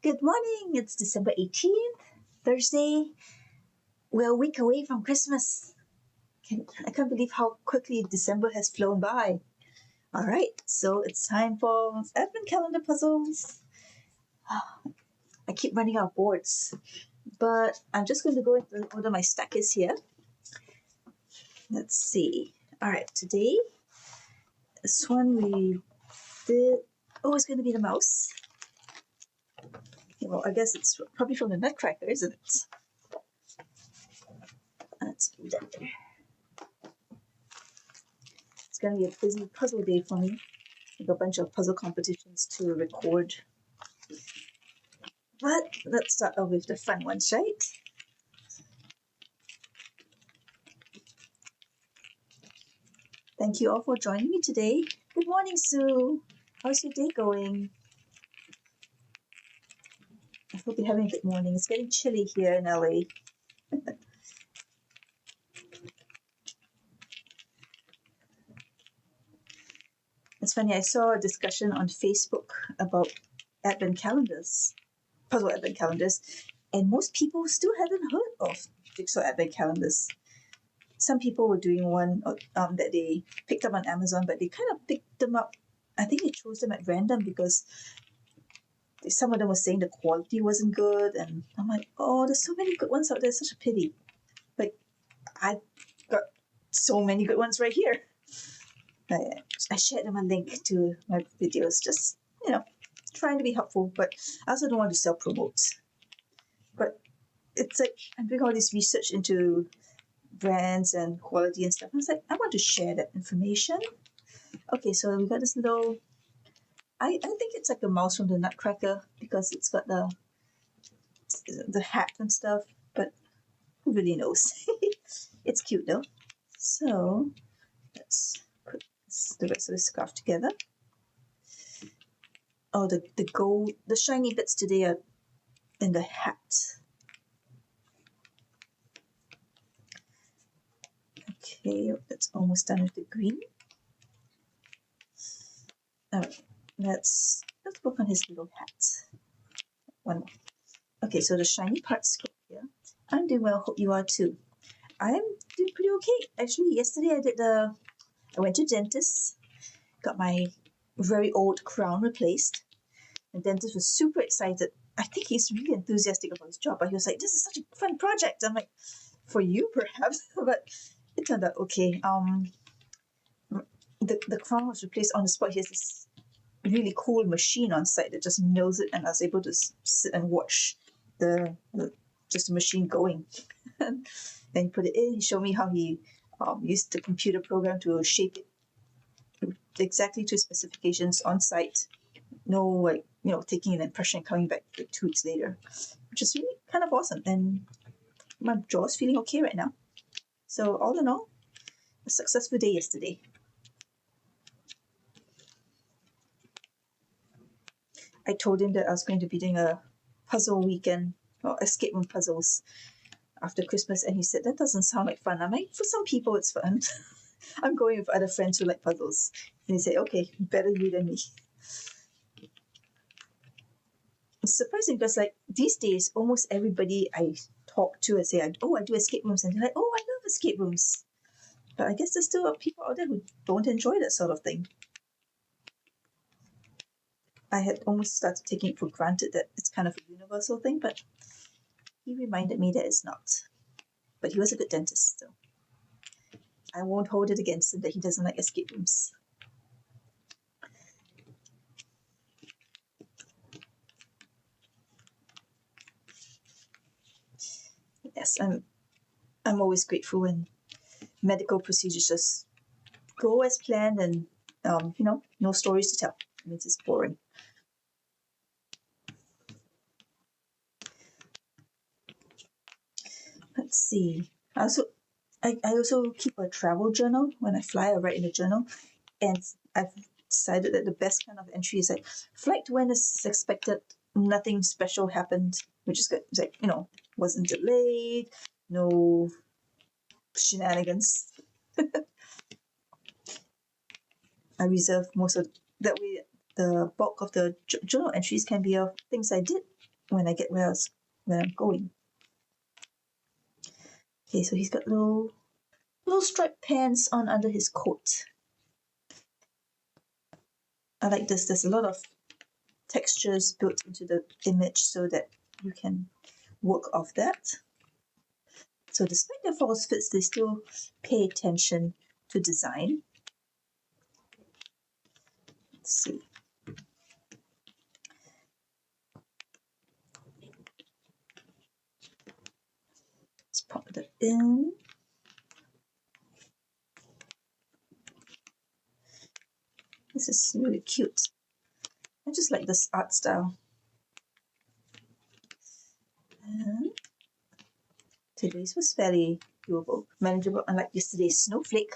Good morning. It's December 18th, Thursday. We're a week away from Christmas. I can't believe how quickly December has flown by. All right, so it's time for advent calendar puzzles. I keep running out of boards, but I'm just going to go into order my stack is here. Let's see. All right, today, this one we did. Oh, it's going to be the mouse. Well, I guess it's probably from the Nutcracker, isn't it? Let's put that there. It's going to be a busy puzzle day for me. I have a bunch of puzzle competitions to record. But let's start off with the fun ones, right? Thank you all for joining me today. Good morning, Sue. How's your day going? I hope you're having a good morning. It's getting chilly here in LA. It's funny, I saw a discussion on Facebook about advent calendars, puzzle advent calendars, and most people still haven't heard of jigsaw advent calendars. Some people were doing one that they picked up on Amazon, but they kind of picked them up. I think they chose them at random because some of them were saying the quality wasn't good, and I'm like, oh, there's so many good ones out there. It's such a pity. Like, I've got so many good ones right here. I shared them a link to my videos, just, trying to be helpful, but I also don't want to self-promote. But it's like, I'm doing all this research into brands and quality and stuff. I was like, I want to share that information. Okay, so we got this little, I think it's like a mouse from the Nutcracker because it's got the hat and stuff, but who really knows? It's cute though. So let's put the rest of the scarf together. Oh, the gold, the shiny bits today are in the hat. Okay, that's almost done with the green. All right, let's work on his little hat. One more. Okay, so the shiny parts go here. I'm doing well. Hope you are too. I'm doing pretty okay. Actually, yesterday I went to dentist, got my very old crown replaced. The dentist was super excited. I think he's really enthusiastic about his job, but he was like, "This is such a fun project." I'm like, "For you, perhaps," but it turned out okay. The crown was replaced on the spot. He has this really cool machine on site that just mills it, and I was able to sit and watch the machine going. Then he put it in. He showed me how he used the computer program to shape it exactly to specifications on site. No, taking an impression and coming back 2 weeks later, which is really kind of awesome. And my jaw's feeling okay right now. So all in all, a successful day yesterday. I told him that I was going to be doing a puzzle weekend, or escape room puzzles after Christmas, and he said, "That doesn't sound like fun." I'm like, "For some people it's fun." I'm going with other friends who like puzzles. And he said, "Okay, better you than me." It's surprising because these days, almost everybody I talk to and say, I do escape rooms, and they're like, "Oh, I love escape rooms." But I guess there's still people out there who don't enjoy that sort of thing. I had almost started taking it for granted that it's kind of a universal thing, but he reminded me that it's not. But he was a good dentist, so I won't hold it against him that he doesn't like escape rooms. Yes, I'm always grateful when medical procedures just go as planned and no stories to tell. It means it's boring. Let's see. I also keep a travel journal. When I fly, I write in a journal, and I've decided that the best kind of entry is like flight when is expected, nothing special happened, which is good. It's like, wasn't delayed, no shenanigans. I reserve most of that way. The bulk of the journal entries can be of things I did when I get where I'm going. Okay, so he's got little striped pants on under his coat. I like this. There's a lot of textures built into the image so that you can work off that. So despite their false fits, they still pay attention to design. Let's see. Let's pop that in. This is really cute. I just like this art style. And today's was fairly doable, manageable, unlike yesterday's snowflake.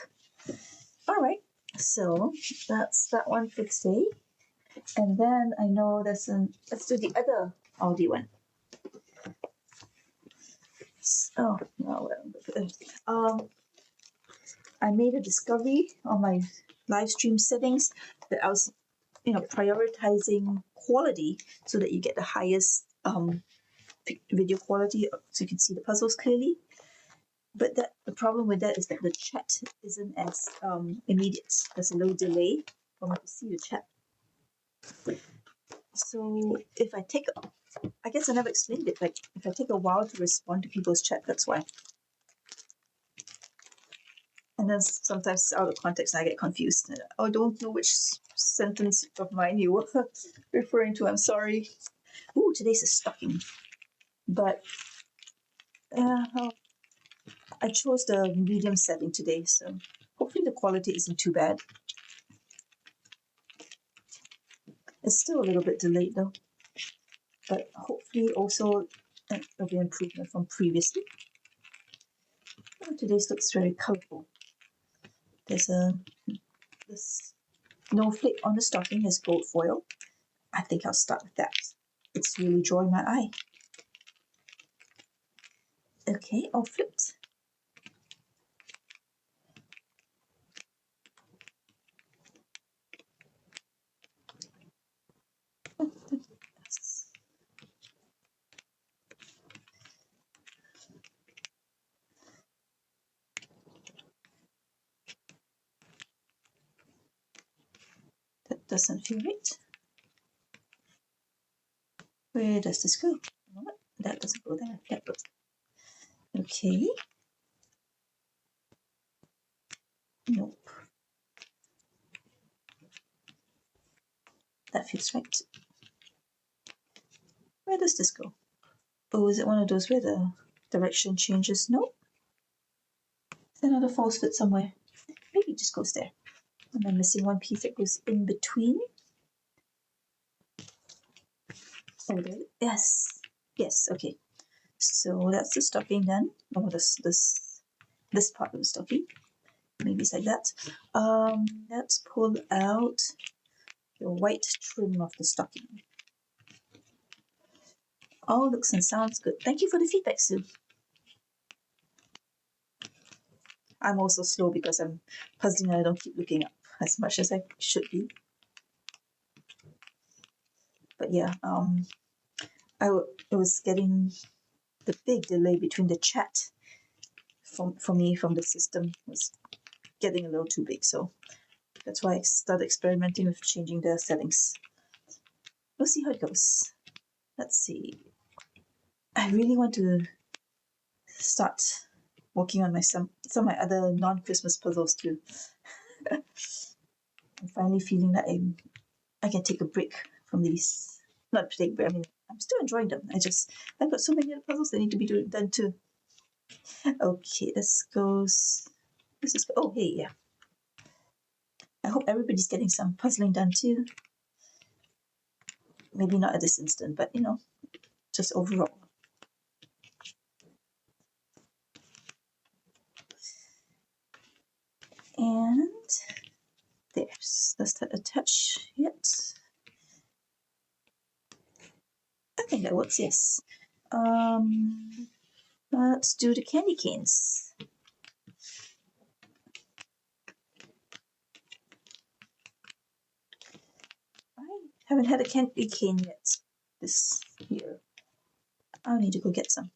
All right, so that's that one for today. And then I know let's do the other Audi one. Oh no, I made a discovery on my live stream settings that I was, prioritizing quality so that you get the highest video quality, so you can see the puzzles clearly. But the problem with that is that the chat isn't as immediate. There's a little delay for me to see the chat. So if I take, I guess I never explained it. Like if I take a while to respond to people's chat, that's why. And then sometimes out of context, I get confused. I don't know which sentence of mine you were referring to. I'm sorry. Ooh, today's a stocking. But I chose the medium setting today, so hopefully the quality isn't too bad. It's still a little bit delayed though, but hopefully also it'll be an improvement from previously. Oh, today's looks very colorful. There's this snowflake on the stocking is gold foil. I think I'll start with that. It's really drawing my eye. Okay, all flipped. That doesn't feel right. Where does this go? That doesn't go there. That goes. Okay. Nope. That feels right. Where does this go? Oh, is it one of those where the direction changes? Nope. Is there another false fit somewhere? Maybe it just goes there. Am I missing one piece that goes in between? Oh, there. Yes. Yes. Okay. So that's the stocking then. Oh, this part of the stocking. Maybe it's like that. Let's pull out the white trim of the stocking. All looks and sounds good. Thank you for the feedback, Sue. I'm also slow because I'm puzzling and I don't keep looking up as much as I should be. But yeah, it was getting the big delay between the chat for me from the system was getting a little too big. So that's why I started experimenting with changing the settings. We'll see how it goes. Let's see. I really want to start working on some of my other non-Christmas puzzles too. I'm finally feeling that I can take a break from these. Not take a break, I mean, I'm still enjoying them. I've got so many other puzzles that need to be done too. Okay, this is, oh, hey, yeah. I hope everybody's getting some puzzling done too. Maybe not at this instant, but just overall. And does that attach yet? I think that works, yes. Let's do the candy canes. I haven't had a candy cane yet this year. I'll need to go get some.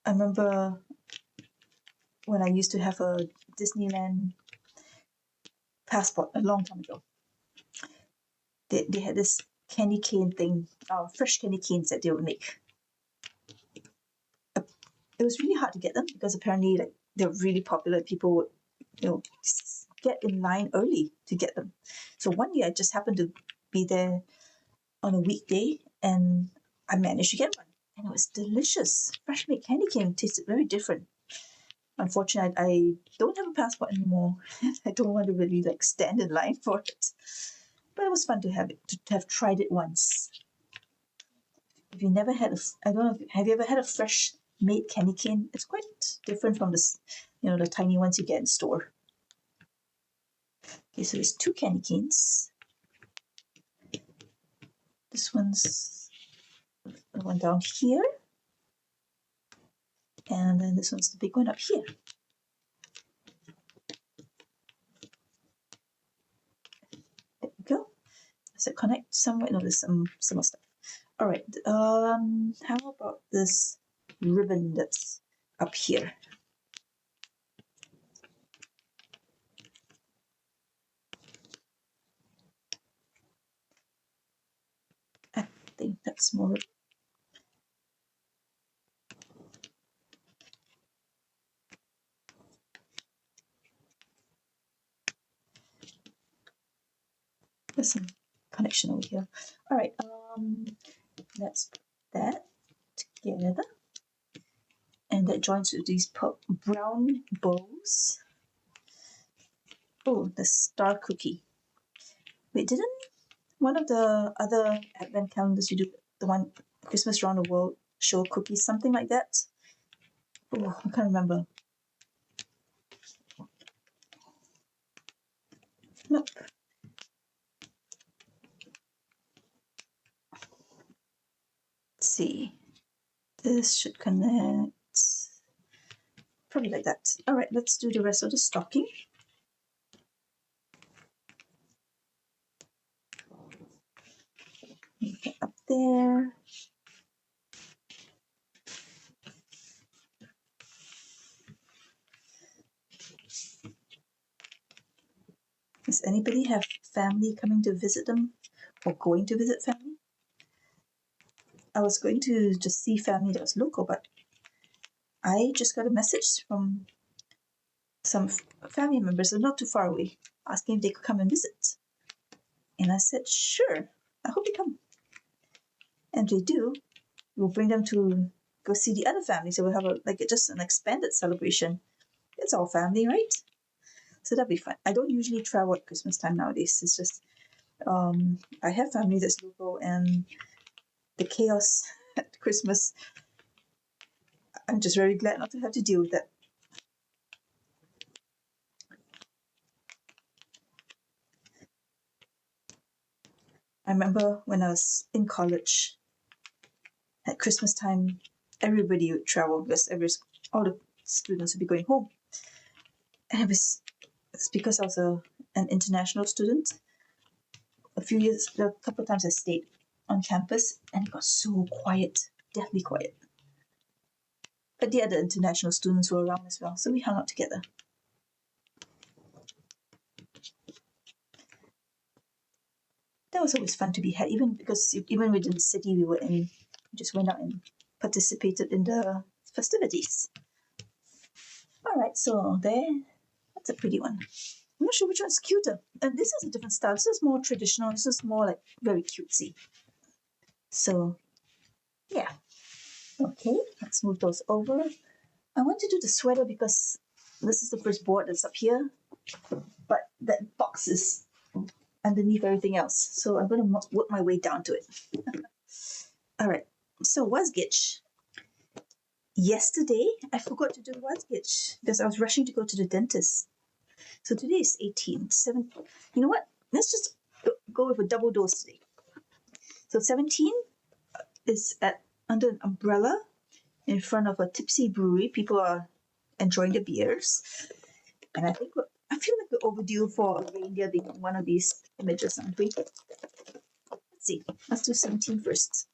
I remember when I used to have a Disneyland passport a long time ago. They had this candy cane thing, fresh candy canes that they would make. It was really hard to get them because apparently like they're really popular. People would, get in line early to get them. So one day I just happened to be there on a weekday and I managed to get one. And it was delicious. Fresh made candy cane tasted very different. Unfortunately, I don't have a passport anymore. I don't want to really like stand in line for it. But it was fun to have tried it once. If you never had I don't know, have you ever had a fresh made candy cane? It's quite different from this, the tiny ones you get in store. Okay, so there's 2 candy canes. This one's the one down here. And then this one's the big one up here. There we go. Does it connect somewhere? No, there's some more stuff. All right. How about this ribbon that's up here? I think that's more. There's some connection over here. All right. Let's put that together. And that joins with these brown bows. Oh, the star cookie. Wait, didn't one of the other advent calendars you do, the one Christmas Around the World, show cookies, something like that? Oh, I can't remember. Nope. Let's see. This should connect. Probably like that. All right, let's do the rest of the stocking. Get up there. Does anybody have family coming to visit them or going to visit family? I was going to just see family that was local, but I just got a message from some family members that are not too far away asking if they could come and visit. And I said, sure, I hope they come. And if they do, we'll bring them to go see the other family. So we'll have just an expanded celebration. It's all family, right? So that'll be fun. I don't usually travel at Christmas time nowadays. It's just I have family that's local, and the chaos at Christmas, I'm just very glad not to have to deal with that. I remember when I was in college, at Christmas time, everybody would travel because all the students would be going home. And it's because I was an international student. A couple of times I stayed on campus and it got so quiet, deathly quiet. But the other international students were around as well, so we hung out together. That was always fun to be had, even within the city we were in, we just went out and participated in the festivities. All right, so that's a pretty one. I'm not sure which one's cuter. And this is a different style. This is more traditional. This is more like very cutesy. So, yeah. Okay, let's move those over. I want to do the sweater because this is the first board that's up here, but that box is underneath everything else. So I'm going to work my way down to it. All right, so Wasgitch. Yesterday, I forgot to do Wasgitch because I was rushing to go to the dentist. So today is 18, 7. You know what? Let's just go with a double dose today. So 17 is under an umbrella in front of a tipsy brewery. People are enjoying the beers. And I think feel like we're overdue for a reindeer being one of these images, aren't we? Let's see. Let's do 17 first.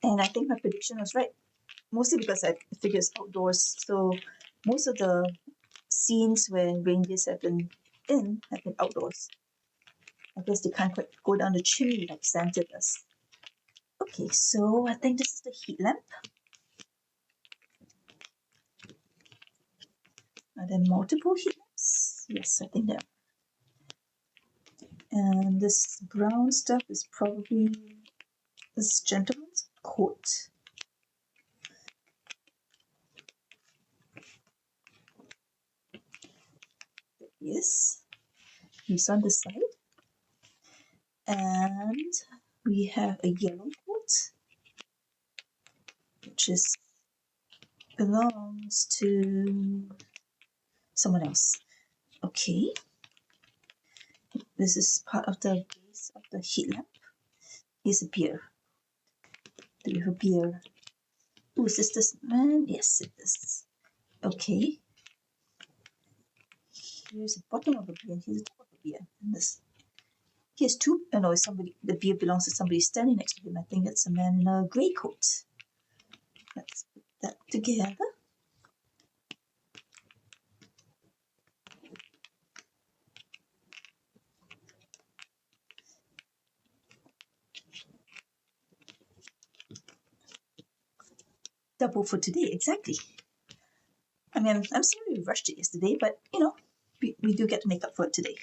And I think my prediction was right, mostly because I figured it's outdoors. So most of the scenes where reindeers have been in have been outdoors. I guess they can't quite go down the chimney like Santa does. Okay, so I think this is the heat lamp. Are there multiple heat lamps? Yes, I think there are. And this brown stuff is probably this gentleman's coat. Yes, he's on the side. And we have a yellow coat, which belongs to someone else. Okay. This is part of the base of the heat lamp. Here's a beer. Do we have a beer? Oh, is this man? Yes, it is. Okay. Here's the bottom of a beer and here's the top of a beer. And this. Here's two. Oh no, it's somebody. The beer belongs to somebody standing next to him. I think it's a man in a grey coat. Let's put that together. Double for today, exactly. I mean, I'm sorry we rushed it yesterday, but you know, we do get to make up for it today.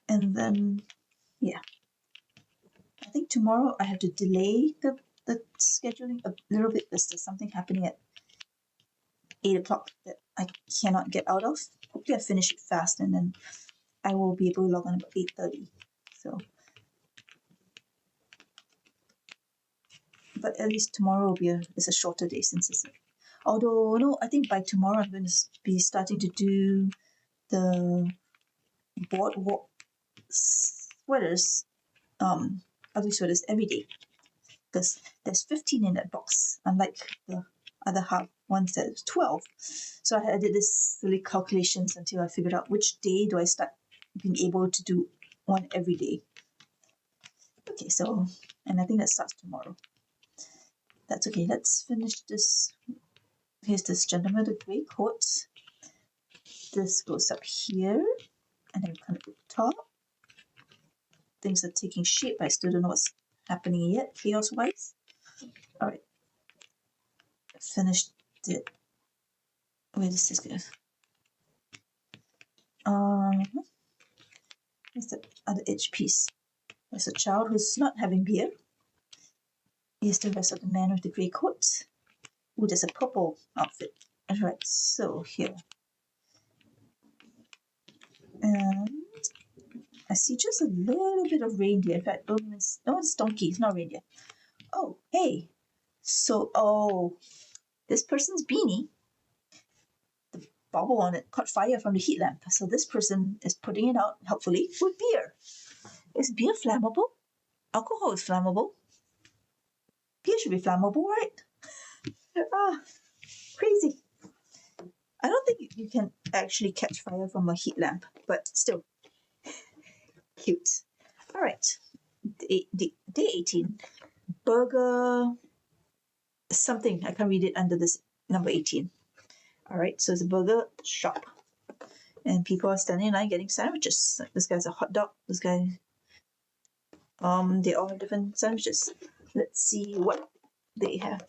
And then, yeah. I think tomorrow I have to delay the scheduling a little bit because there's something happening at 8 o'clock that I cannot get out of. Hopefully I finish it fast and then I will be able to log on about 8:30. So, but at least tomorrow will be it's a shorter day since it's although no, I think by tomorrow I'm going to be starting to do the boardwalk sweaters, ugly sweaters every day because there's 15 in that box, unlike the other half ones that is 12. So I did this silly calculations until I figured out which day do I start being able to do one every day. Okay, so, and I think that starts tomorrow. That's okay. Let's finish this. Here's this gentleman with a grey coat. This goes up here, and then kind of go top. Things are taking shape. I still don't know what's happening yet, chaos-wise. All right. Finished it. Where does this go? Where's the other edge piece? There's a child who's not having beer. Here's the rest of the man with the grey coat. Oh, there's a purple outfit. All right, so here. And I see just a little bit of reindeer. In fact, no, it's donkey. It's not reindeer. Oh, hey. So, this person's beanie, the bubble on it caught fire from the heat lamp. So this person is putting it out, helpfully, with beer. Is beer flammable? Alcohol is flammable. Beer should be flammable, right? Crazy. I don't think you can actually catch fire from a heat lamp, but still, cute. All right, day 18. Burger something. I can't read it under this number 18. All right, so it's a burger shop. And people are standing in line getting sandwiches. This guy's a hot dog. This guy, they all have different sandwiches. Let's see what they have.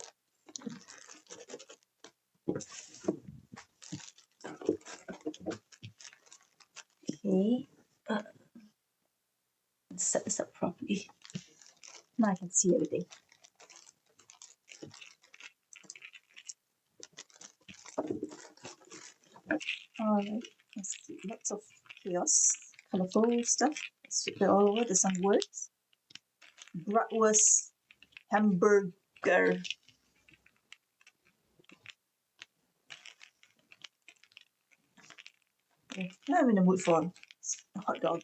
Okay, let's set this up properly. Now I can see everything. All right, let's see. Lots of chaos, colorful stuff. Let's flip it all over. There's some words. Bratwurst hamburger. Okay. I'm in the mood for a hot dog.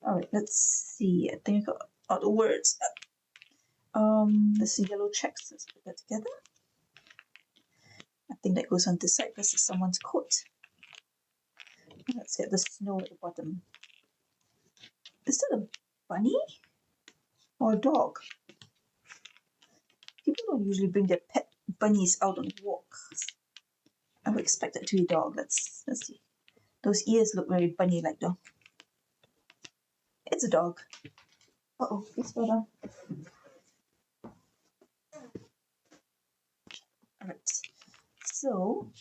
Alright, let's see. I think I got all the words. Let's see, yellow checks. Let's put that together. I think that goes on this side because it's someone's coat. Let's get the snow at the bottom. Is that a bunny or a dog? People don't usually bring their pet bunnies out on walks. I would expect it to be a dog. Let's see. Those ears look very bunny-like though. It's a dog. Uh-oh, please slow down. Alright. So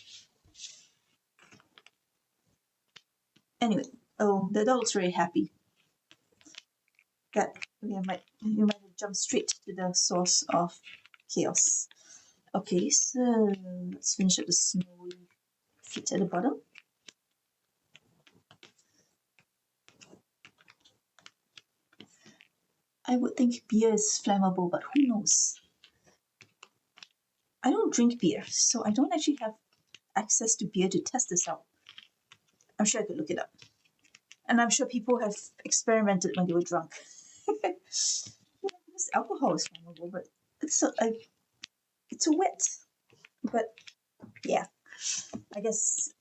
anyway, oh, the dog's very happy. That you might have jumped straight to the source of chaos. Okay, so let's finish up the snowy feet at the bottom. I would think beer is flammable, but who knows? I don't drink beer, so I don't actually have access to beer to test this out. I'm sure I could look it up. And I'm sure people have experimented when they were drunk. Because alcohol is flammable, but it's a wet. But yeah, I guess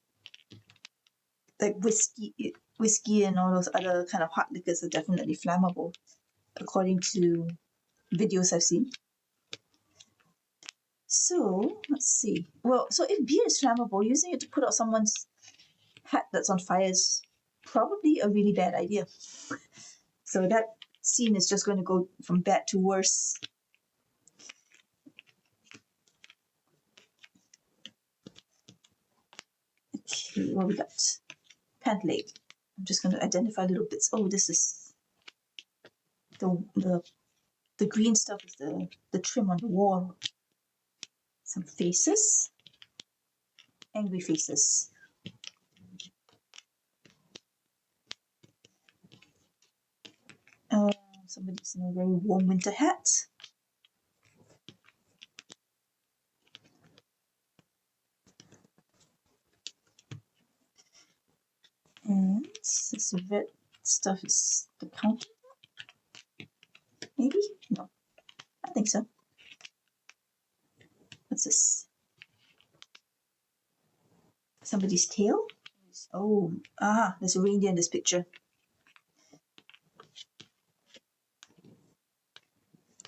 like whiskey and all those other kind of hot liquors are definitely flammable, according to videos I've seen. So let's see. Well, so if beer is flammable, using it to put out someone's hat that's on fire is probably a really bad idea. So that scene is just going to go from bad to worse. Okay, what we got? Pant leg. I'm just going to identify little bits. Oh, this is the green stuff is the trim on the wall. Some faces. Angry faces. Somebody's in a very warm winter hat. And this red stuff is the counter. Maybe? No. I think so. What's this? Somebody's tail? Oh, there's a reindeer in this picture.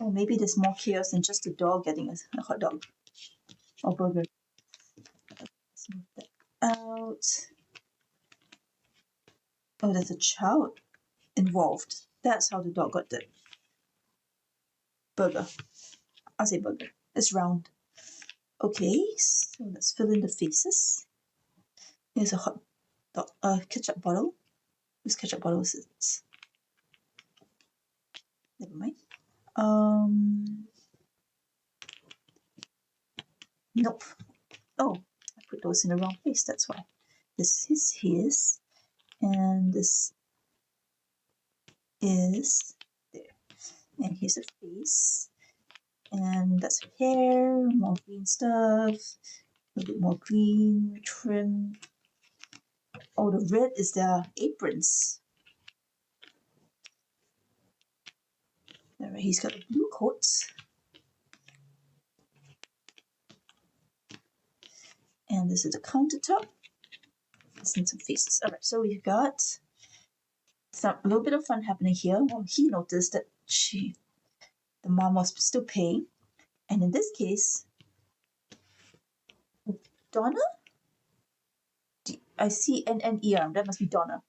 Oh, maybe there's more chaos than just a dog getting a hot dog or burger. Let's move that out. Oh, there's a child involved. That's how the dog got the burger. I'll say burger. It's round. Okay, so let's fill in the faces. Here's a hot dog, ketchup bottle. Whose ketchup bottle is it? Never mind. Nope. Oh, I put those in the wrong place, that's why. This is his, and this is there. And here's a face, and that's her hair, more green stuff, a bit more green trim. Oh, the red is their aprons. Alright, he's got a blue coat. And this is the countertop. Let's see some faces. Alright, so we've got a little bit of fun happening here. Well, he noticed that the mom was still paying. And in this case, Donna? I see N-N-E-R. That must be Donna.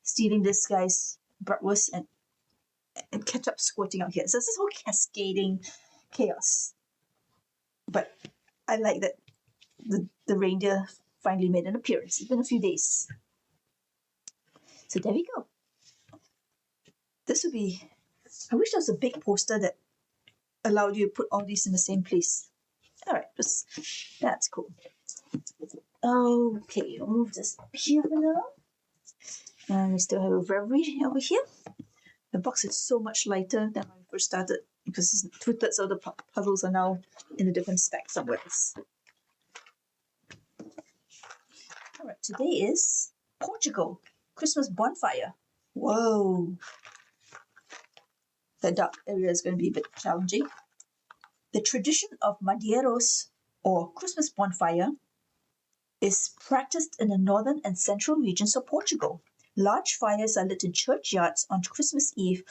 Stealing this guy's bratwurst and ketchup squirting out here. So this is all cascading chaos. But I like that the reindeer finally made an appearance. It's been a few days. So there we go. This would be... I wish there was a big poster that allowed you to put all these in the same place. Alright, that's cool. Okay, I'll move this here for now. And we still have a reverie over here. The box is so much lighter than when we first started because 2/3 of the puzzles are now in a different stack somewhere else. All right, today is Portugal Christmas bonfire. Whoa, the dark area is going to be a bit challenging. The tradition of Madeiros, or Christmas bonfire, is practiced in the northern and central regions of Portugal. Large fires are lit in churchyards on Christmas Eve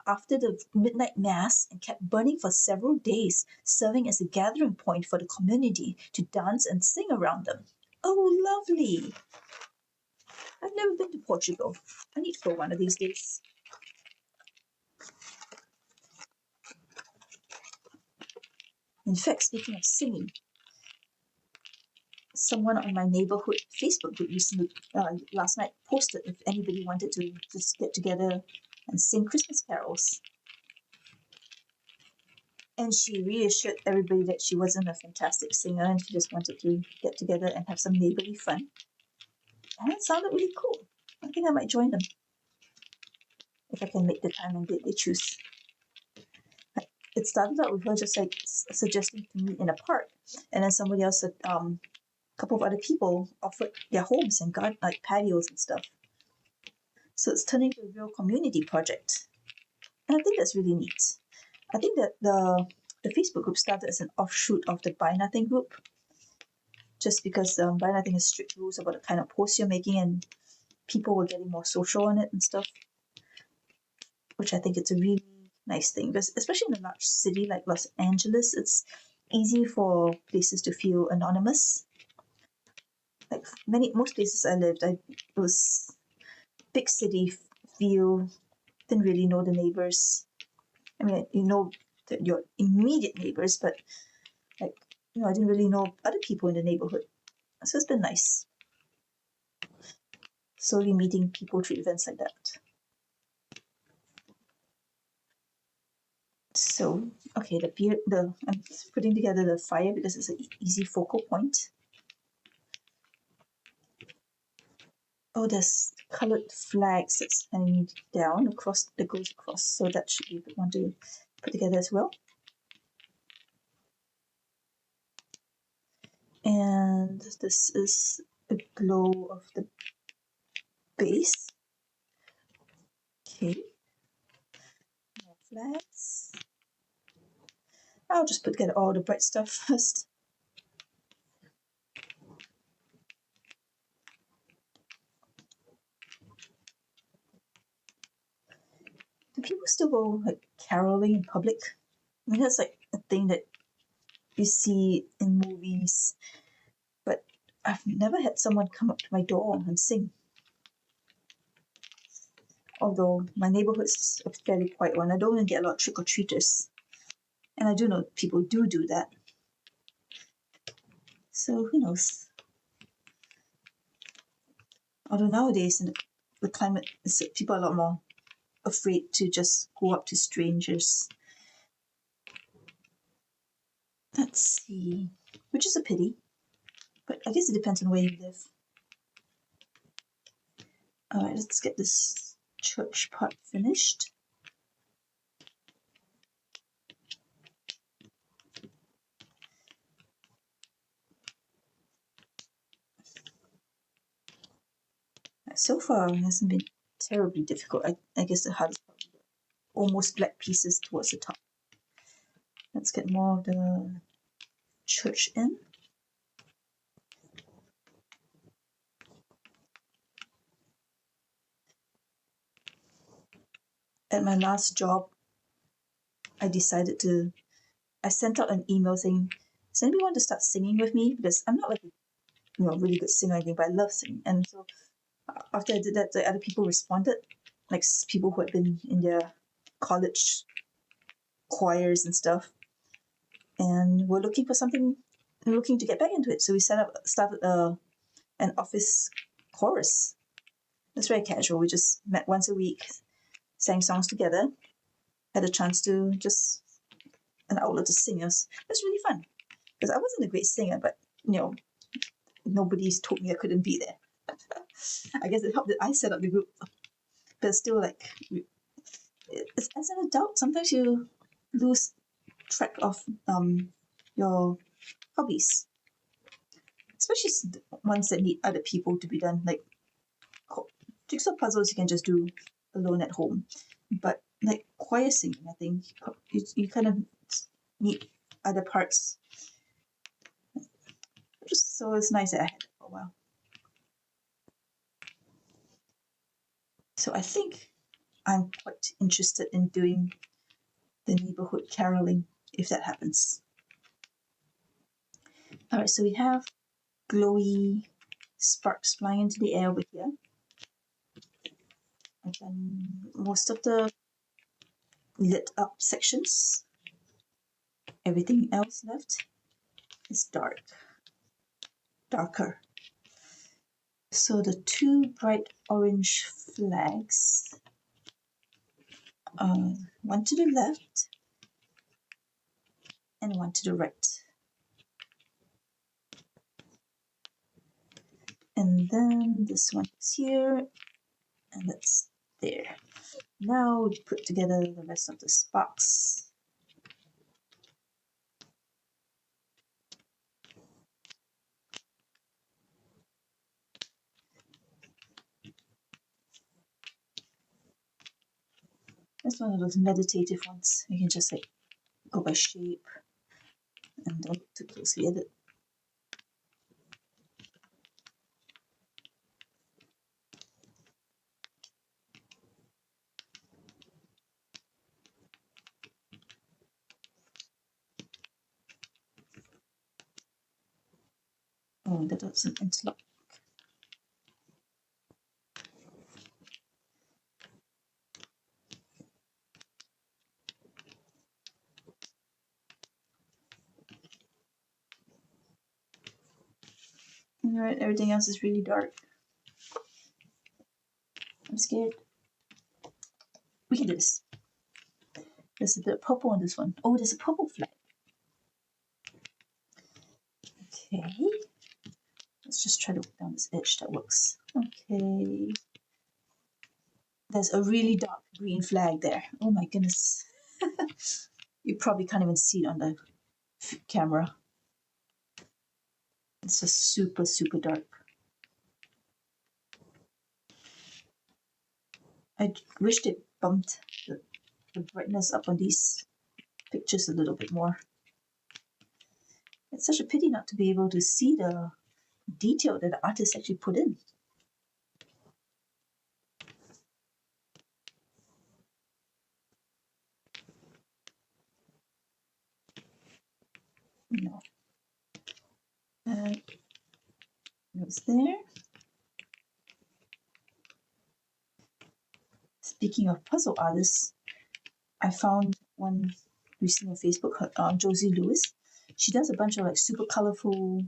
after the midnight mass and kept burning for several days, serving as a gathering point for the community to dance and sing around them. Oh, lovely! I've never been to Portugal. I need to go one of these days. In fact, speaking of singing, someone on my neighborhood Facebook group recently, last night, posted if anybody wanted to just get together and sing Christmas carols. And she reassured everybody that she wasn't a fantastic singer and she just wanted to get together and have some neighborly fun. And it sounded really cool. I think I might join them if I can make the time and date they choose. It started out with her just like suggesting to meet in a park, and then somebody else said, a couple of other people offered their homes and garden, like patios and stuff. So it's turning into a real community project, and I think that's really neat. I think that the Facebook group started as an offshoot of the Buy Nothing group, just because Buy Nothing has strict rules about the kind of posts you're making, and people were getting more social on it and stuff, which I think it's a really nice thing, because especially in a large city like Los Angeles, it's easy for places to feel anonymous. Like most places I lived, it was big city feel, didn't really know the neighbors. I mean, you know your immediate neighbors, but like, I didn't really know other people in the neighborhood. So it's been nice. Slowly meeting people through events like that. So, okay, I'm putting together the fire because it's an easy focal point. Oh, there's colored flags that's hanging down that goes across, so that should be a good one to put together as well. And this is the glow of the base. Okay, more flags. I'll just put together all the bright stuff first. Do people still go like caroling in public? I mean, that's like a thing that you see in movies, but I've never had someone come up to my door and sing. Although my neighborhood's a fairly quiet one, I don't even get a lot of trick-or-treaters. And I do know people do that. So who knows? Although nowadays in the climate, people are a lot more afraid to just go up to strangers. Let's see, which is a pity, but I guess it depends on where you live. All right, let's get this church part finished. So far, it hasn't been terribly difficult. I guess the hardest part is the almost black pieces towards the top. Let's get more of the church in. At my last job, I sent out an email saying, does anybody want to start singing with me? Because I'm not like a really good singer or anything, but I love singing. And so after I did that, the other people responded, like people who had been in their college choirs and stuff, and were looking to get back into it. So we started an office chorus. It's very casual. We just met once a week, sang songs together, had a chance to just an outlet to sing us. It was really fun because I wasn't a great singer, but nobody's told me I couldn't be there. I guess it helped that I set up the group, but still, like, as an adult, sometimes you lose track of your hobbies. especially ones that need other people to be done. Like jigsaw puzzles, you can just do alone at home. But like choir singing, I think you kind of need other parts. So it's nice that I had it for a while. So I think I'm quite interested in doing the neighborhood caroling if that happens. All right, so we have glowy sparks flying into the air over here. I've done most of the lit up sections. Everything else left is darker. So the two bright orange flags, one to the left and one to the right. And then this one is here, and that's there. Now we put together the rest of the sparks. That's one of those meditative ones. You can just like go by shape and don't look too closely at it. Oh, that doesn't interlock. Alright, everything else is really dark. I'm scared. We can do this. There's a bit of purple on this one. Oh, there's a purple flag. Okay. Let's just try to work down this edge. That works. Okay. There's a really dark green flag there. Oh my goodness. You probably can't even see it on the camera. It's just super, super dark. I wish they bumped the brightness up on these pictures a little bit more. It's such a pity not to be able to see the detail that the artist actually put in. No. It's there. Speaking of puzzle artists, I found one recently on Facebook, Josie Lewis. She does a bunch of like super colorful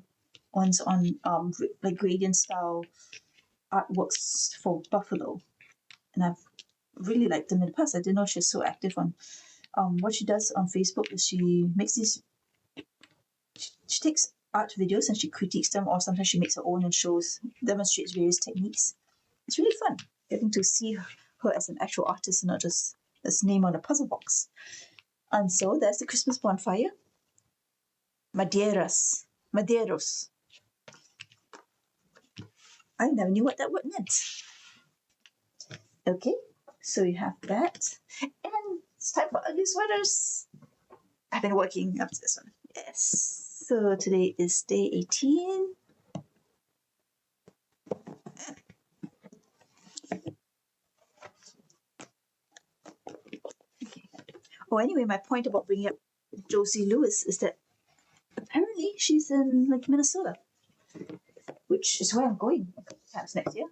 ones on like gradient style artworks for Buffalo, and I've really liked them in the past. I didn't know she was so active on. What she does on Facebook is she makes these. She takes art videos and she critiques them, or sometimes she makes her own and demonstrates various techniques. It's really fun getting to see her as an actual artist and not just this name on a puzzle box. And so there's the Christmas bonfire. Madeiros. I never knew what that word meant. Okay, so you have that. And it's time for ugly sweaters. I've been working up to this one. Yes. So today is day 18. Oh, anyway, my point about bringing up Josie Lewis is that apparently she's in like Minnesota, which is where I'm going a couple times next year.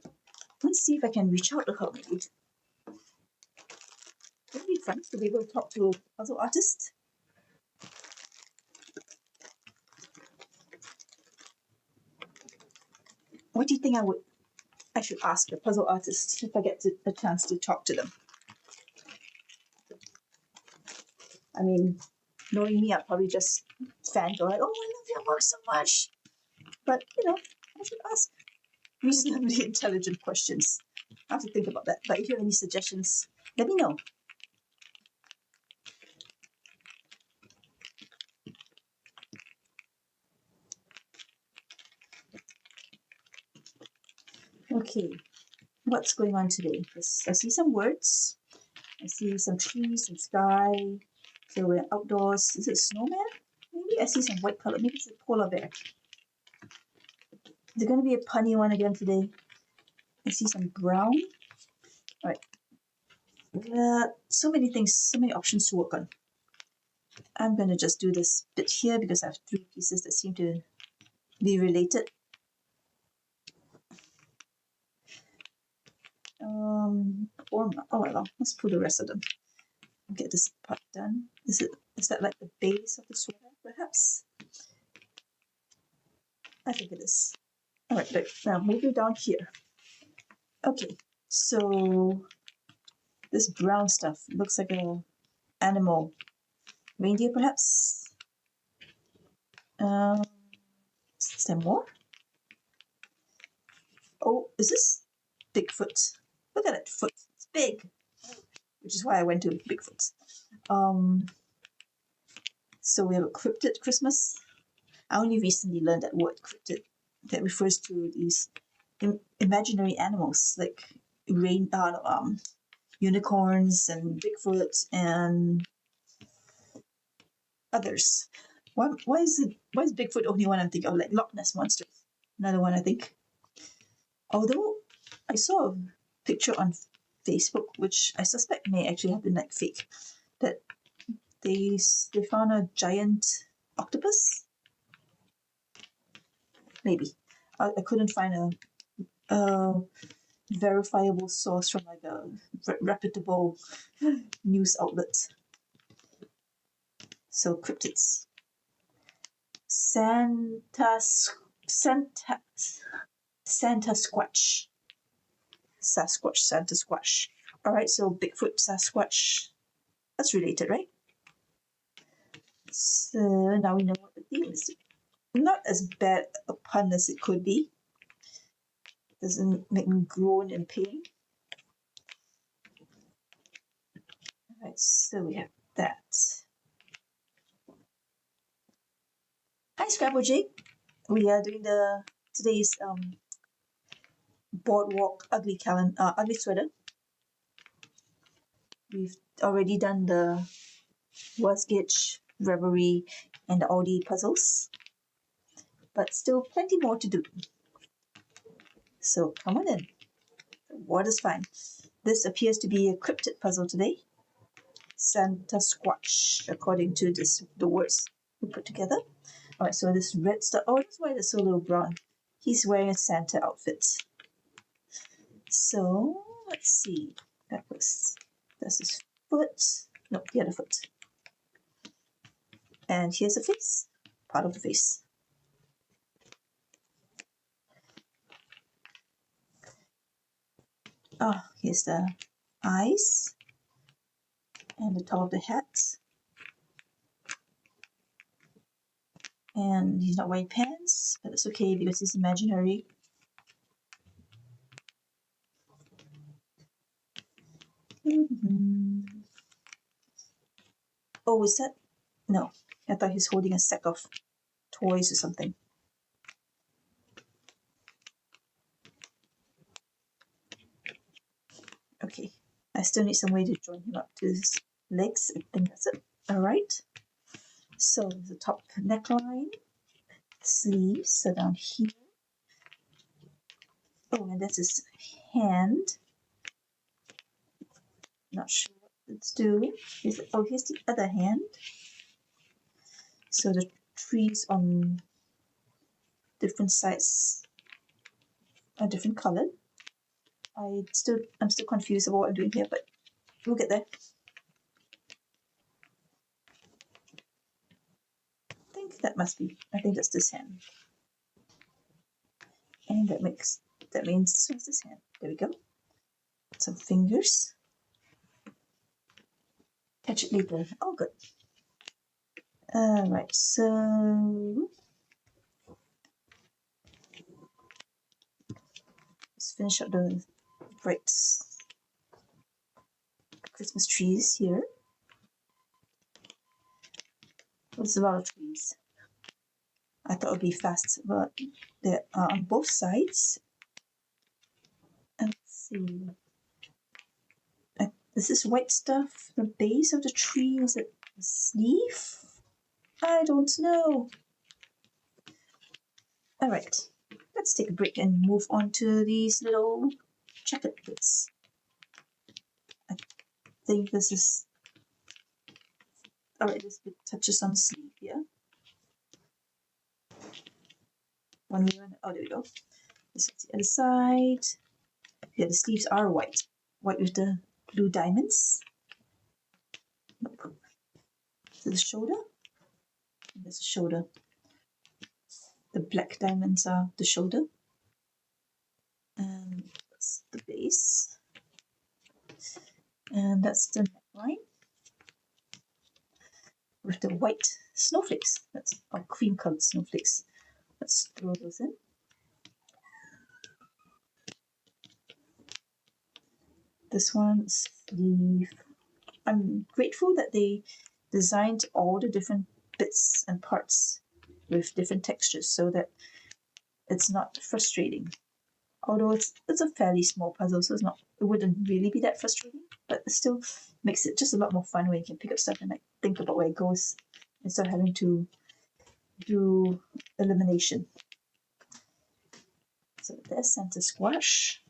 Let's see if I can reach out to her. Maybe. It'd be fun to be able to talk to a puzzle artist. What do you think I should ask a puzzle artist if I get a chance to talk to them? I mean, knowing me, I'll probably just fangirl like, oh, I love your work so much. But, I should ask reasonably intelligent questions. I have to think about that. But if you have any suggestions, let me know. Okay, what's going on today? I see some words. I see some trees, some sky. So we're outdoors. Is it a snowman? Maybe I see some white color. Maybe it's a polar bear. Is it going to be a punny one again today? I see some brown. All right. So many things, so many options to work on. I'm going to just do this bit here because I have 3 pieces that seem to be related. Well, let's pull the rest of them. Get this part done. Is that like the base of the sweater, perhaps? I think it is. All right, now moving down here. Okay, so this brown stuff looks like an animal. Reindeer, perhaps? Is there more? Oh, is this Bigfoot? Look at that foot. It's big, which is why I went to Bigfoot. So we have a cryptid Christmas. I only recently learned that word, cryptid, that refers to these imaginary animals like unicorns and Bigfoot and others. Why is Bigfoot only one I'm thinking of? Like Loch Ness monsters, another one I think. Although I saw a picture on Facebook, which I suspect may actually have been like fake, that they found a giant octopus. Maybe I couldn't find a verifiable source from like a reputable news outlet. So cryptids. Santa Squatch. Sasquatch, Santa Squatch. All right, so Bigfoot, Sasquatch. That's related, right? So now we know what the theme is. Not as bad a pun as it could be. Doesn't make me groan in pain. All right, so we have that. Hi, Scrabble Jake. We are doing today's boardwalk ugly sweater. We've already done the Wasgitch, Reverie, and the Audi puzzles, but still plenty more to do. So come on in. The water's fine. This appears to be a cryptid puzzle today. Santa Squatch, according to the words we put together. All right, so this red stuff. Oh, that's why there's so little brown. He's wearing a Santa outfit. So let's see. That's his foot. No, the other foot. And here's the face. Part of the face. Here's the eyes and the top of the hat. And he's not wearing pants, but it's okay because he's imaginary. Oh, is that? No, I thought he's holding a sack of toys or something. Okay, I still need some way to join him up to his legs. I think that's it. All right. So the top neckline, sleeves, so down here. Oh, and that's his hand. Not sure what it's doing. Here's the other hand. So the trees on different sides are different colored. I'm still confused about what I'm doing here, but we'll get there. I think that's this hand. And that means this one's this hand. There we go. Some fingers. Catch it later. Oh, good. Alright, so let's finish up the bright Christmas trees here. There's a lot of trees. I thought it would be fast, but they're on both sides. see. This is white stuff. The base of the tree, is it the sleeve? I don't know. All right, let's take a break and move on to these little jacket bits. I think this is, all right, this bit touches on the sleeve, yeah? When we run, oh, there we go. This is the other side. Yeah, the sleeves are white. White with the blue diamonds. Nope. So the shoulder. There's the shoulder. The black diamonds are the shoulder. And that's the base. And that's the neckline. With the white snowflakes. That's our cream colored snowflakes. Let's throw those in. This one, sleeve. I'm grateful that they designed all the different bits and parts with different textures so that it's not frustrating. Although it's a fairly small puzzle, so it wouldn't really be that frustrating, but it still makes it just a lot more fun when you can pick up stuff and like think about where it goes instead of having to do elimination. So there's Santa Squash.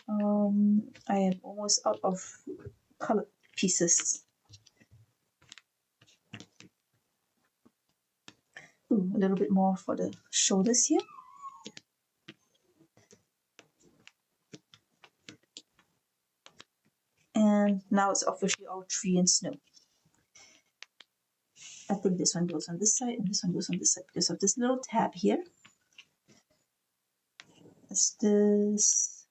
I am almost out of colored pieces. Ooh, a little bit more for the shoulders here. And now it's officially all tree and snow. I think this one goes on this side and this one goes on this side because of this little tab here. That's this.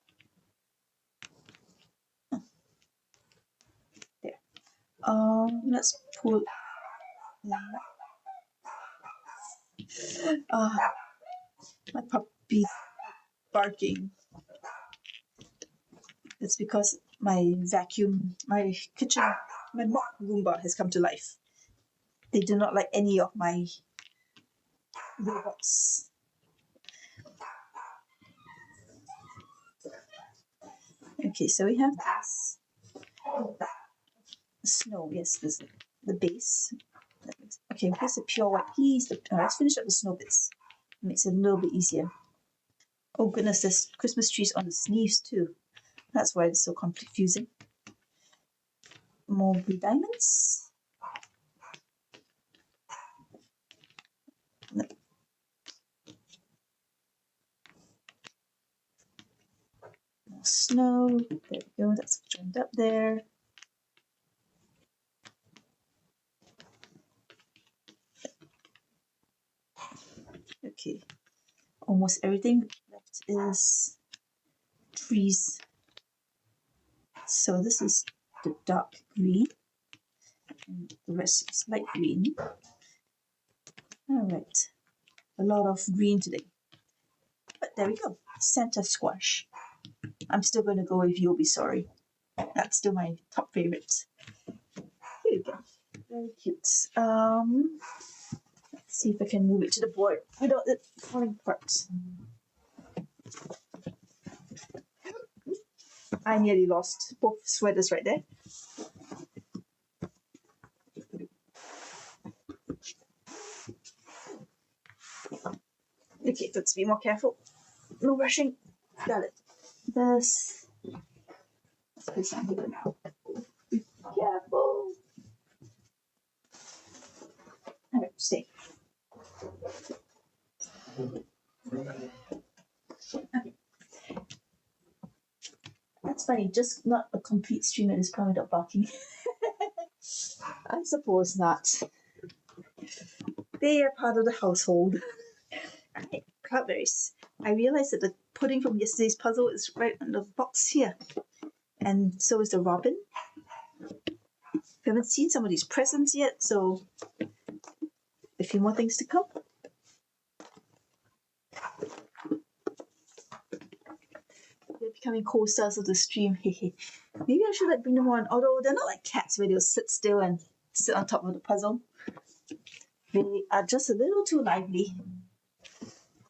There. Let's pull. My puppy barking. It's because my kitchen, my mop Roomba has come to life. They do not like any of my robots. Okay, so we have this. Snow, yes, this is the base. Okay, here's the pure white piece. Let's finish up the snow bits. It makes it a little bit easier. Oh goodness, there's Christmas trees on the sleeves too. That's why it's so confusing. More blue diamonds. No. More snow. There we go, that's joined up there. Okay, almost everything left is trees. So this is the dark green, and the rest is light green. All right, a lot of green today. But there we go, Santa Squash. I'm still going to go with You'll Be Sorry. That's still my top favorite. Here we go, very cute. Let's see if I can move it to the board without it falling apart. I nearly lost both sweaters right there. Okay, let's be more careful. No rushing. Got it. This. Let's put some here now. Be careful. Alright, stay. Okay. That's funny, just not a complete stream at this point without barking. I suppose not. They are part of the household. Alright, cloudberries. I realized that the pudding from yesterday's puzzle is right on the box here. And so is the robin. We haven't seen some of these presents yet, so a few more things to come. They're becoming co-stars of the stream. Maybe I should bring them on, although they're not like cats where they'll sit still and sit on top of the puzzle. They are just a little too lively,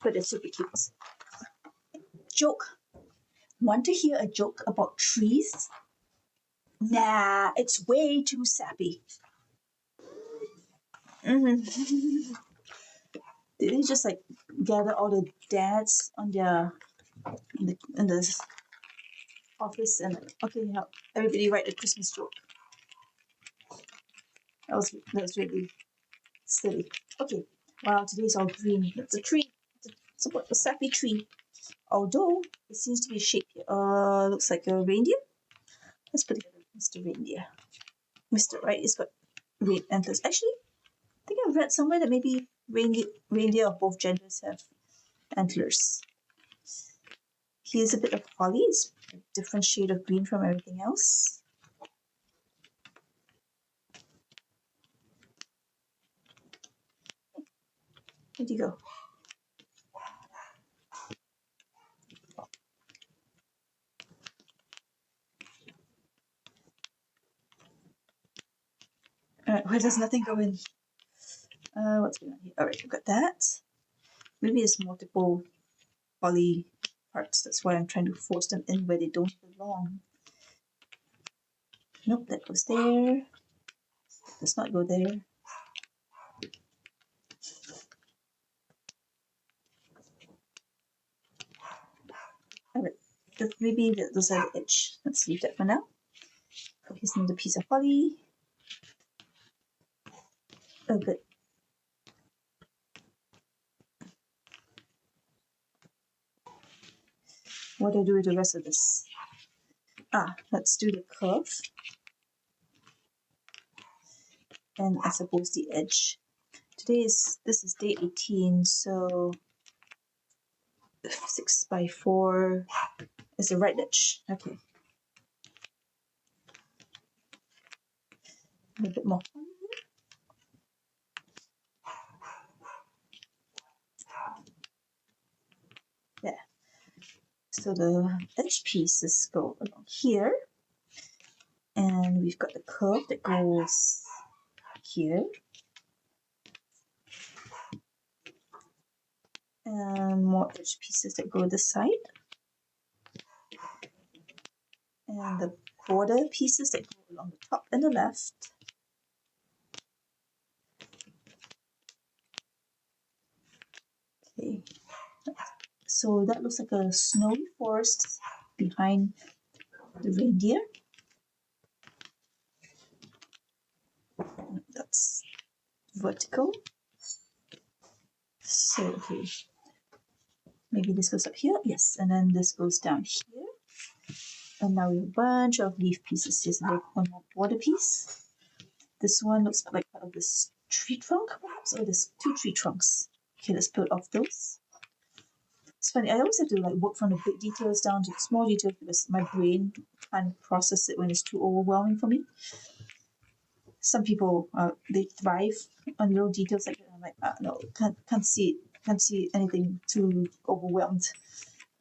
but they're super cute. Joke. Want to hear a joke about trees? Nah, it's way too sappy. Mm-hmm. Did they just like gather all the dads on their in the office and like, okay, help everybody write a Christmas joke? That was really silly. Okay, wow, today's all green. It's a tree. It's a sappy tree. Although it seems to be shaped here. Looks like a reindeer. Let's put together Mr. Reindeer. Mr. Right, it's got red antlers. Actually, I think I've read somewhere that maybe reindeer of both genders have antlers. Here's a bit of holly. It's a different shade of green from everything else. Where'd you go? Alright, where does nothing go in? What's going on here? Alright, we've got that. Maybe it's multiple holly parts. That's why I'm trying to force them in where they don't belong. Nope, that goes there. Does not go there. Alright, maybe those are the edge. Let's leave that for now. Here's another piece of holly. Oh, good. What do I do with the rest of this? Let's do the curve. And I suppose the edge. This is day 18, so 6 by 4 is the right edge. Okay. A bit more. There. So the edge pieces go along here. And we've got the curve that goes here. And more edge pieces that go this side. And the border pieces that go along the top and the left. Okay. So that looks like a snowy forest behind the reindeer. That's vertical. So, okay. Maybe this goes up here. Yes, and then this goes down here. And now we have a bunch of leaf pieces. Here's one more border piece. This one looks like part of this tree trunk, perhaps? Oh, there's 2 tree trunks. Okay, let's build off those. It's funny, I always have to like work from the big details down to the small details because my brain can't process it when it's too overwhelming for me. Some people, they thrive on little details like that. I'm like, no, can't see anything too overwhelmed.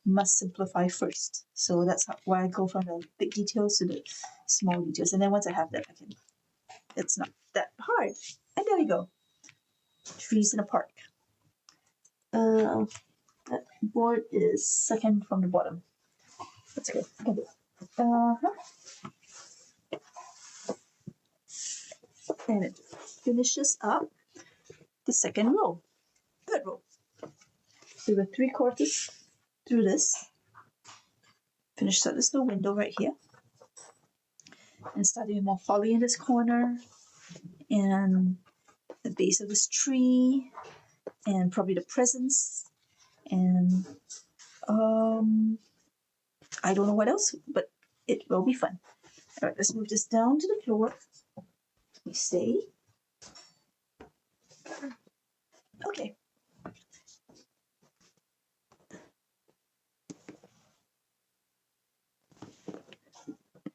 Must simplify first. So that's why I go from the big details to the small details. And then once I have that, it's not that hard. And there we go. Trees in a park. That board is second from the bottom. That's good. Okay. And it finishes up the second row. Third row. So we're 3/4 through this. Finish up this little window right here. And starting with more holly in this corner. And the base of this tree. And probably the presents. And I don't know what else, but it will be fun. All right, let's move this down to the floor. We stay. Okay.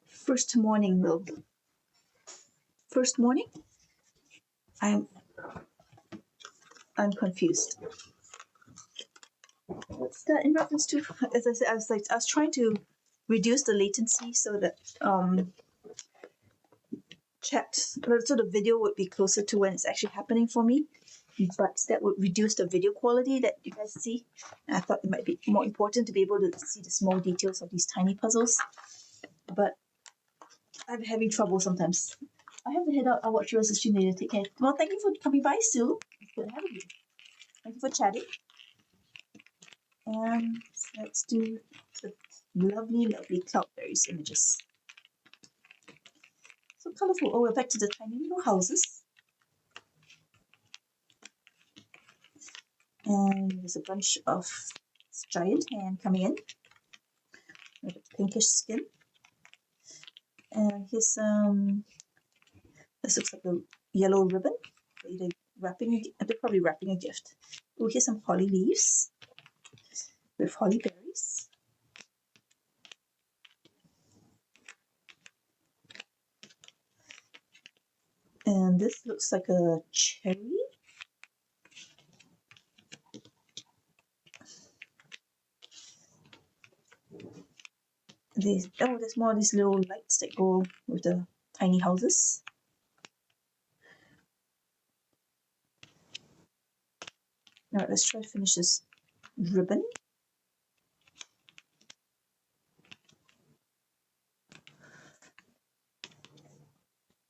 First morning. I'm confused. What's that in reference to? As I said, I was trying to reduce the latency so that so the video would be closer to when it's actually happening for me. but that would reduce the video quality that you guys see. And I thought it might be more important to be able to see the small details of these tiny puzzles. But I'm having trouble sometimes. I have to head out. I'll watch you guys stream later. Take care. Well, thank you for coming by, Sue. It's good having you. Thank you for chatting. And let's do the lovely, lovely cloudberries images. So colorful. Oh, we're back to the tiny little houses. And there's a bunch of giant hand coming in with a pinkish skin. And here's this looks like a yellow ribbon. Either they're probably wrapping a gift. Oh, here's some holly leaves with holly berries. And this looks like a cherry. There's more of these little lights that go with the tiny houses. All right, let's try to finish this ribbon.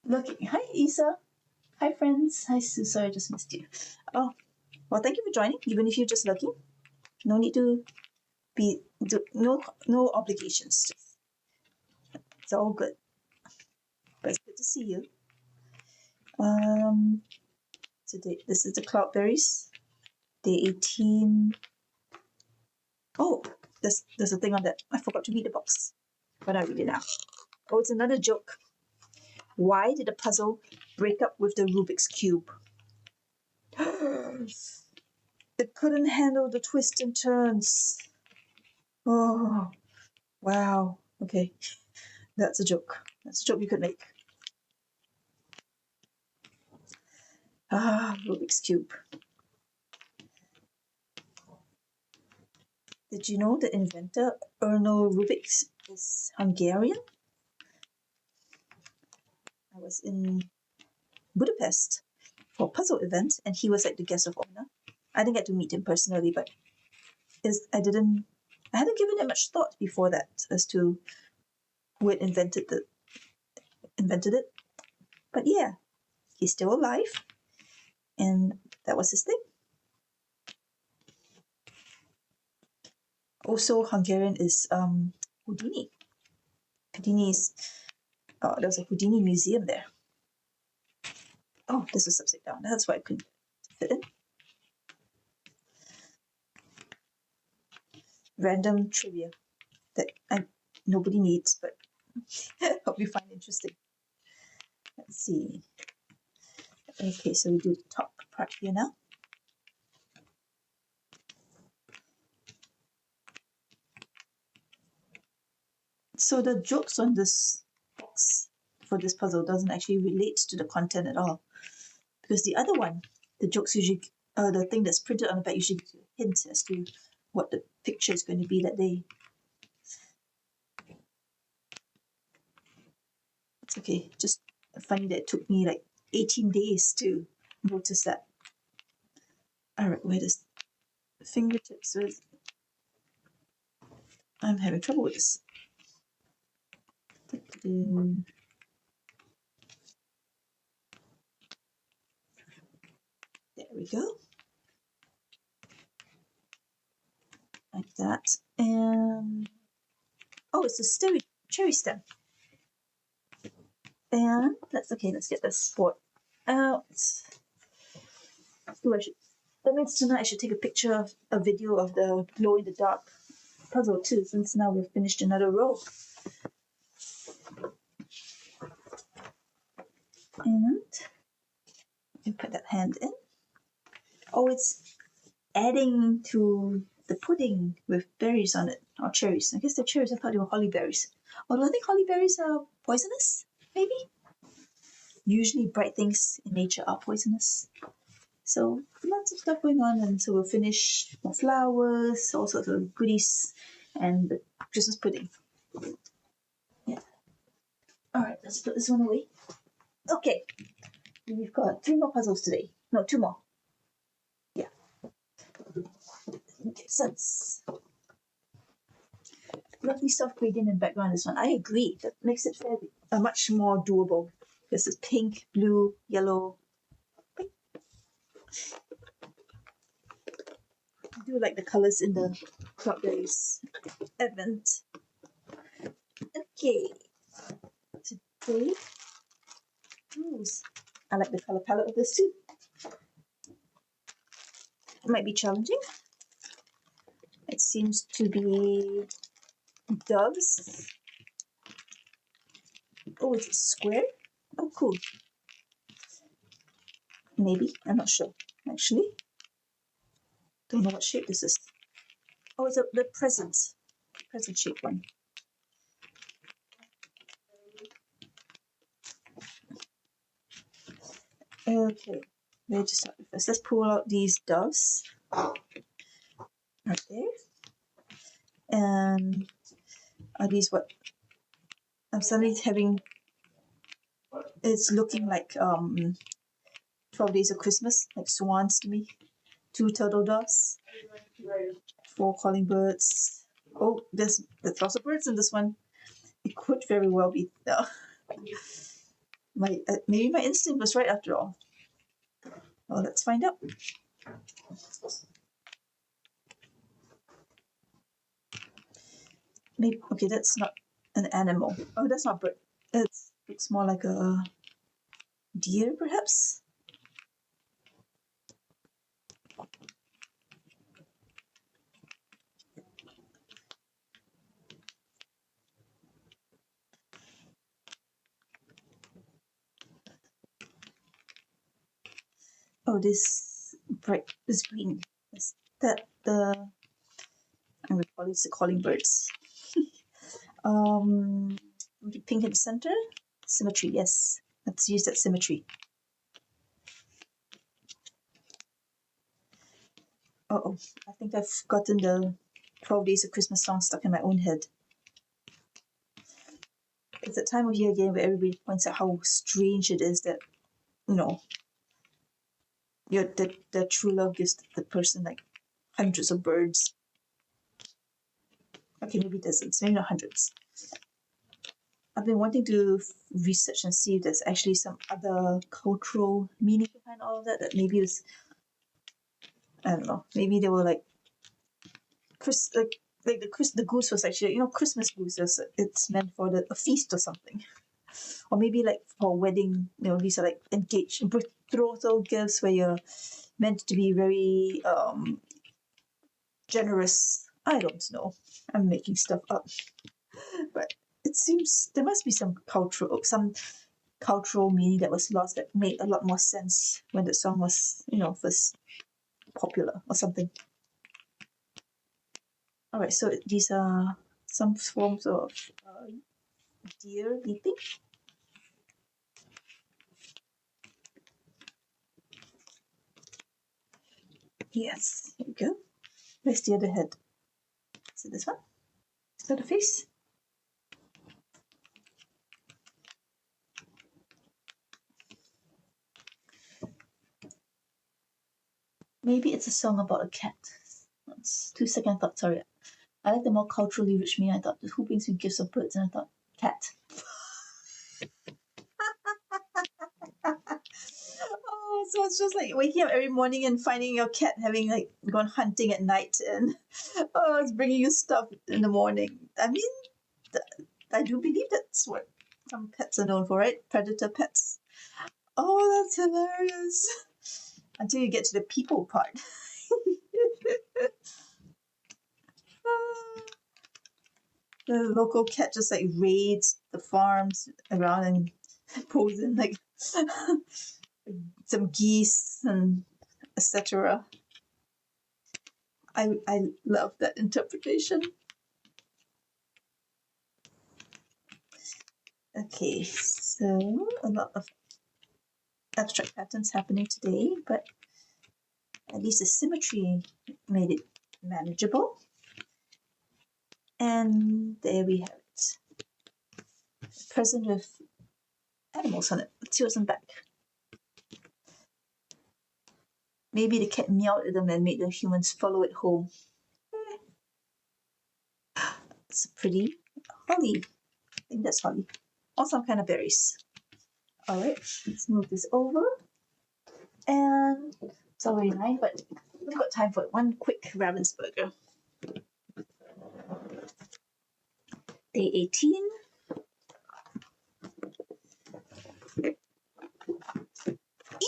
Look, hi Isa. Hi friends. Hi Sue. Sorry, I just missed you. Oh, well, thank you for joining, even if you're just looking. No need to no obligations. It's all good. But it's good to see you. Today this is the cloudberries. Day 18. Oh, there's a thing on that. I forgot to read the box, but I read it now. Oh, it's another joke. Why did the puzzle break up with the Rubik's Cube? It couldn't handle the twists and turns. Oh, wow. Okay, that's a joke. That's a joke you could make. Rubik's Cube. Did you know the inventor, Erno Rubik, is Hungarian? I was in Budapest for a puzzle event, and he was like the guest of honor. I didn't get to meet him personally, but I hadn't given it much thought before that as to who had invented it. But yeah, he's still alive, and that was his thing. Also, Hungarian is Houdini. Houdini's there was a Houdini museum there. Oh, this was upside down. That's why I couldn't fit in. Random trivia that nobody needs, but hope you find interesting. Let's see. Okay, so we do the top part here now. So the jokes on this box for this puzzle doesn't actually relate to the content at all, because the other one, the jokes usually, the thing that's printed on the back usually gives you a hint as to what the picture is going to be that day. It's okay, just funny that it took me like 18 days to notice that. All right, where does fingertips? I'm having trouble with this. There we go. Like that. And oh, it's a cherry stem. And that's okay. Let's get this board out. Ooh, that means tonight I should take a picture of a video of the glow in the dark puzzle too, since now we've finished another row. And you put that hand in. Oh, it's adding to the pudding with berries on it, or cherries. I guess they're cherries. I thought they were holly berries. Although I think holly berries are poisonous, maybe? Usually bright things in nature are poisonous. So lots of stuff going on, and so we'll finish more flowers, all sorts of goodies, and the Christmas pudding. Yeah. All right, let's put this one away. Okay, we've got 3 more puzzles today. No, 2 more. Gibsons. Lovely soft gradient in background, this one. I agree. That makes it fairly much more doable. This is pink, blue, yellow. Pink. I do like the colours in the Cloudberries Advent. Okay. Today, I like the colour palette of this too. It might be challenging. It seems to be doves. Oh, is it square? Oh, cool. Maybe. I'm not sure, actually. Don't know what shape this is. Oh, it's the present shape one. Okay, where to start with first? Let's pull out these doves. Right there. And are these what? I'm suddenly having, it's looking like 12 Days of Christmas, like swans to me. 2 turtle doves, 4 calling birds. Oh, there's lots of birds in this one. It could very well be maybe my instinct was right after all. Well, let's find out. Maybe, okay, that's not an animal. Oh, that's not a bird. It looks more like a deer, perhaps. Oh, this green. Is that the? I'm going to call these the calling birds. Pink in the center. Symmetry, yes. Let's use that symmetry. Uh-oh, I think I've gotten the 12 Days of Christmas song stuck in my own head. It's that time of year again where everybody points out how strange it is that, the true love gives the person like hundreds of birds. Okay, maybe dozens, maybe not hundreds. I've been wanting to research and see if there's actually some other cultural meaning behind all of that. That maybe it's, I don't know. Maybe they were like, the goose was actually, Christmas goose. It's meant for a feast or something, or maybe like for a wedding. These are like engaged betrothal gifts where you're meant to be very generous. I don't know. I'm making stuff up, but it seems there must be some cultural meaning that was lost that made a lot more sense when the song was, first popular or something. All right, so these are some forms of deer leaping. Yes, here we go. Where's the other head? Is it this one? Is that a face? Maybe it's a song about a cat. That's 2 second thought, sorry. I like the more culturally rich meaning. I thought, who brings me gifts of birds? And I thought, cat. Oh, so it's just like waking up every morning and finding your cat having like gone hunting at night and it's bringing you stuff in the morning. I mean, I do believe that's what some pets are known for, right? Predator pets. Oh, that's hilarious. Until you get to the people part. The local cat just like raids the farms around and pulls in like some geese and etc. I love that interpretation. Okay, so a lot of abstract patterns happening today, but at least the symmetry made it manageable. And there we have it. Present with animals on it. Let's see what's on the back. Maybe the cat meowed at them and made the humans follow it home. It's a pretty holly. I think that's holly. Or some kind of berries. Alright, let's move this over. And it's already 9, but we've got time for one quick Ravensburger. Day 18.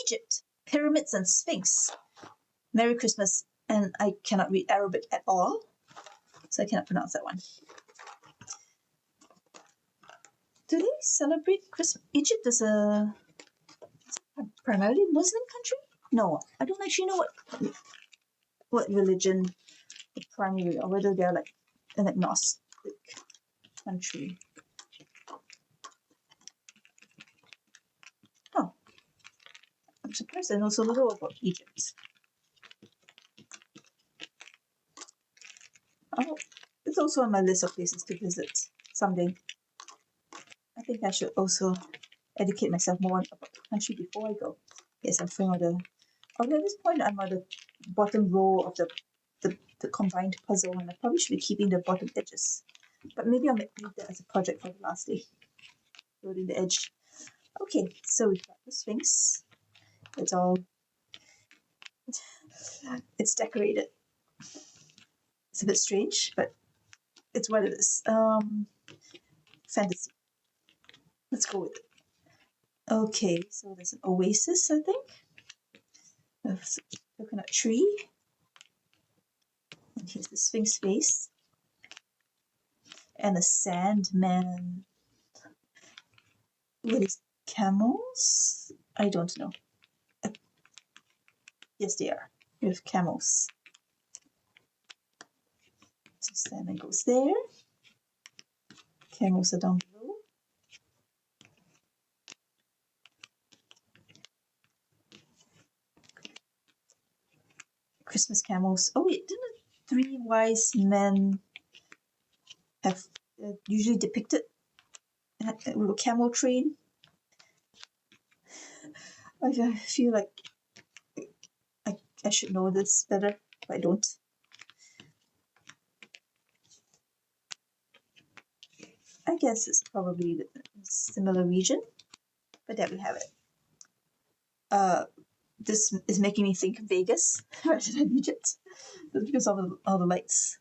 Egypt, pyramids and sphinx. Merry Christmas. And I cannot read Arabic at all, so I cannot pronounce that one. Do they celebrate Christmas? Egypt is a primarily Muslim country? No, I don't actually know what religion the primary, or whether they're like an agnostic country. Oh, I'm surprised I know so little about Egypt. Oh, it's also on my list of places to visit someday. I think I should also educate myself more about the country before I go. Yes, I'm frame of the. Although at this point, I'm on the bottom row of the combined puzzle, and I probably should be keeping the bottom edges. But maybe I'll make that as a project for the last day. Loading the edge. Okay, so we've got the Sphinx. It's all. It's decorated. It's a bit strange, but it's what it is. Fantasy. Let's go with it. Okay, so there's an oasis, I think. A coconut tree. And here's the Sphinx face. And a sandman. What is camels? I don't know. Yes, they are. We have camels. So sandman goes there. Camels are down below. Christmas camels. Oh wait, didn't the 3 wise men have usually depicted a camel train? I feel like I should know this better, but I don't. I guess it's probably a similar region, but there we have it. This is making me think Vegas rather than Egypt, because of all the lights.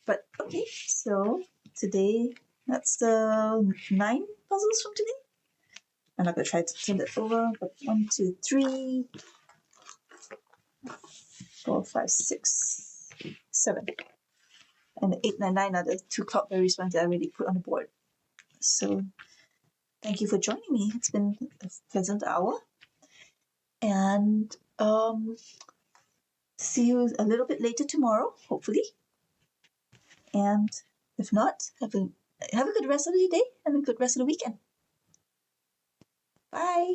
But okay, so today, that's the 9 puzzles from today. I'm not going to try to turn that over, but 1, 2, 3, 4, 5, 6, 7. And the 8, 9, 9 are the 2 cloudberries ones that I already put on the board. So thank you for joining me. It's been a pleasant hour. And see you a little bit later tomorrow, hopefully. And if not, have a good rest of the day and a good rest of the weekend. Bye.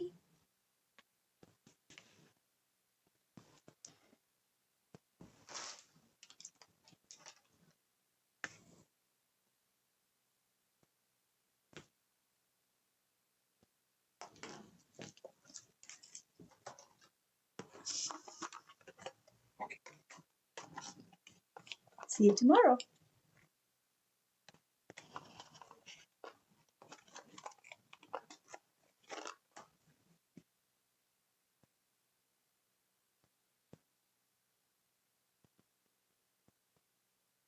See you tomorrow.